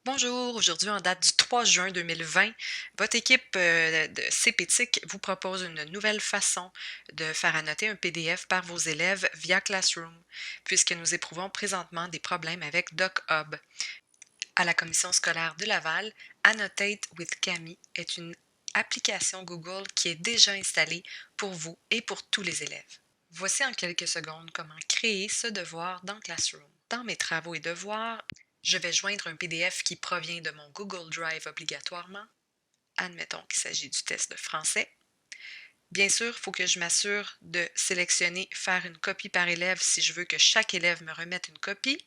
Bonjour, aujourd'hui en date du 3 juin 2020, votre équipe de CPTIC vous propose une nouvelle façon de faire annoter un PDF par vos élèves via Classroom, puisque nous éprouvons présentement des problèmes avec DocHub. À la commission scolaire de Laval, Annotate with Camille est une application Google qui est déjà installée pour vous et pour tous les élèves. Voici en quelques secondes comment créer ce devoir dans Classroom. Dans mes travaux et devoirs, je vais joindre un PDF qui provient de mon Google Drive obligatoirement. Admettons qu'il s'agit du test de français. Bien sûr, il faut que je m'assure de sélectionner faire une copie par élève si je veux que chaque élève me remette une copie.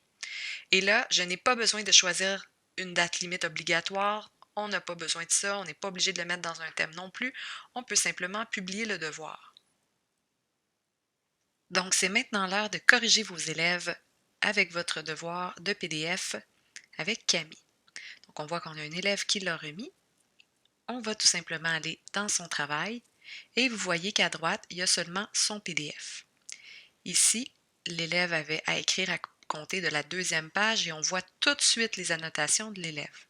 Et là, je n'ai pas besoin de choisir une date limite obligatoire. On n'a pas besoin de ça. On n'est pas obligé de le mettre dans un thème non plus. On peut simplement publier le devoir. Donc, c'est maintenant l'heure de corriger vos élèves avec votre devoir de PDF avec Camille. Donc, on voit qu'on a un élève qui l'a remis. On va tout simplement aller dans son travail et vous voyez qu'à droite, il y a seulement son PDF. Ici, l'élève avait à écrire à compter de la deuxième page et on voit tout de suite les annotations de l'élève.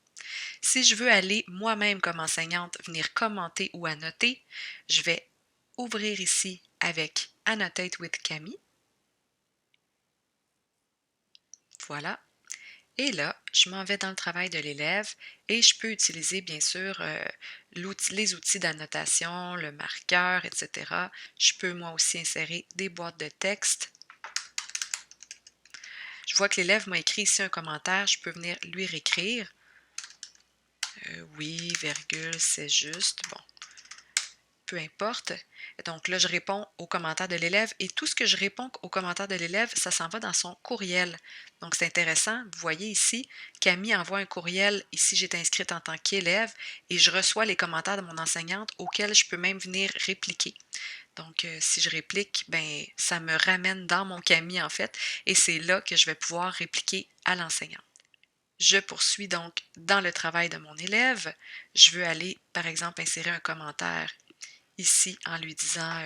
Si je veux aller moi-même comme enseignante venir commenter ou annoter, je vais ouvrir ici avec Annotate with Camille. Voilà. Et là, je m'en vais dans le travail de l'élève et je peux utiliser bien sûr les outils d'annotation, le marqueur, etc. Je peux moi aussi insérer des boîtes de texte. Je vois que l'élève m'a écrit ici un commentaire, je peux venir lui réécrire. Oui, virgule, c'est juste. Bon, peu importe. Donc là, je réponds aux commentaires de l'élève et tout ce que je réponds aux commentaires de l'élève, ça s'en va dans son courriel. Donc c'est intéressant. Vous voyez ici, Camille envoie un courriel. Ici, j'étais inscrite en tant qu'élève et je reçois les commentaires de mon enseignante auxquels je peux même venir répliquer. Donc, si je réplique, ben, ça me ramène dans mon Camille en fait et c'est là que je vais pouvoir répliquer à l'enseignante. Je poursuis donc dans le travail de mon élève. Je veux aller, par exemple, insérer un commentaire ici en lui disant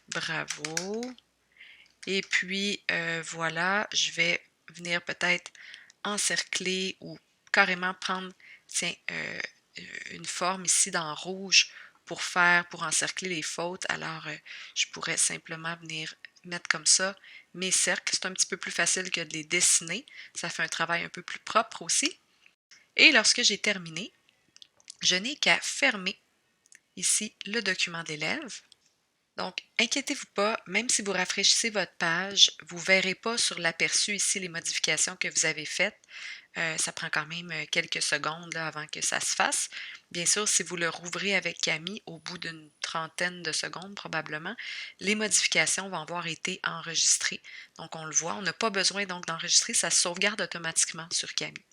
bravo. Et puis voilà, je vais venir peut-être encercler ou carrément prendre, tiens, une forme ici dans rouge pour encercler les fautes. Alors, je pourrais simplement venir mettre comme ça mes cercles. C'est un petit peu plus facile que de les dessiner. Ça fait un travail un peu plus propre aussi. Et lorsque j'ai terminé, je n'ai qu'à fermer ici le document d'élève. Donc, inquiétez-vous pas, même si vous rafraîchissez votre page, vous ne verrez pas sur l'aperçu ici les modifications que vous avez faites. Ça prend quand même quelques secondes là, avant que ça se fasse. Bien sûr, si vous le rouvrez avec Camille, au bout d'une trentaine de secondes probablement, les modifications vont avoir été enregistrées. Donc, on le voit, on n'a pas besoin donc d'enregistrer, ça se sauvegarde automatiquement sur Camille.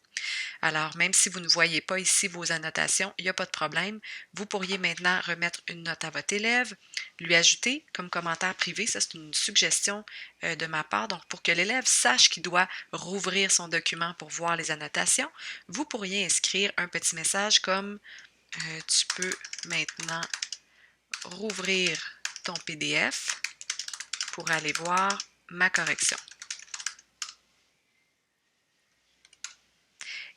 Alors, même si vous ne voyez pas ici vos annotations, il n'y a pas de problème. Vous pourriez maintenant remettre une note à votre élève, lui ajouter comme commentaire privé, ça c'est une suggestion de ma part, donc pour que l'élève sache qu'il doit rouvrir son document pour voir les annotations, vous pourriez inscrire un petit message comme tu peux maintenant rouvrir ton PDF pour aller voir ma correction.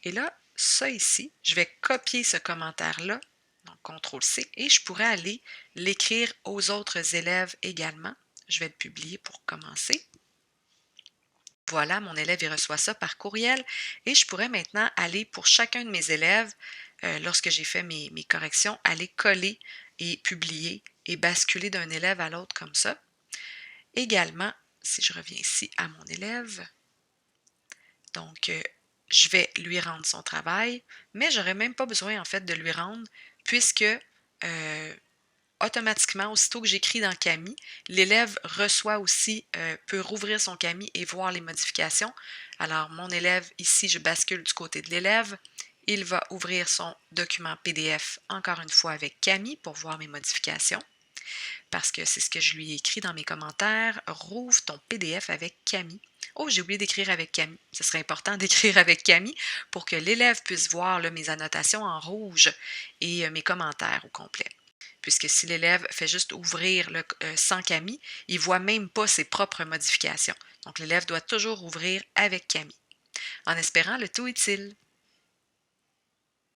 Et là, ça ici, je vais copier ce commentaire-là, donc CTRL-C, et je pourrais aller l'écrire aux autres élèves également. Je vais le publier pour commencer. Voilà, mon élève il reçoit ça par courriel et je pourrais maintenant aller pour chacun de mes élèves, lorsque j'ai fait mes corrections, aller coller et publier et basculer d'un élève à l'autre comme ça. Également, si je reviens ici à mon élève, donc je vais lui rendre son travail, mais je n'aurais même pas besoin en fait de lui rendre puisque automatiquement, aussitôt que j'écris dans Camille, l'élève reçoit aussi, peut rouvrir son Camille et voir les modifications. Alors, mon élève, ici, je bascule du côté de l'élève. Il va ouvrir son document PDF encore une fois avec Camille pour voir mes modifications. Parce que c'est ce que je lui ai écrit dans mes commentaires. Rouvre ton PDF avec Camille. Oh, j'ai oublié d'écrire avec Camille. Ce serait important d'écrire avec Camille pour que l'élève puisse voir là, mes annotations en rouge et mes commentaires au complet. Puisque si l'élève fait juste ouvrir sans Camille, il ne voit même pas ses propres modifications. Donc, l'élève doit toujours ouvrir avec Camille. En espérant le tout utile.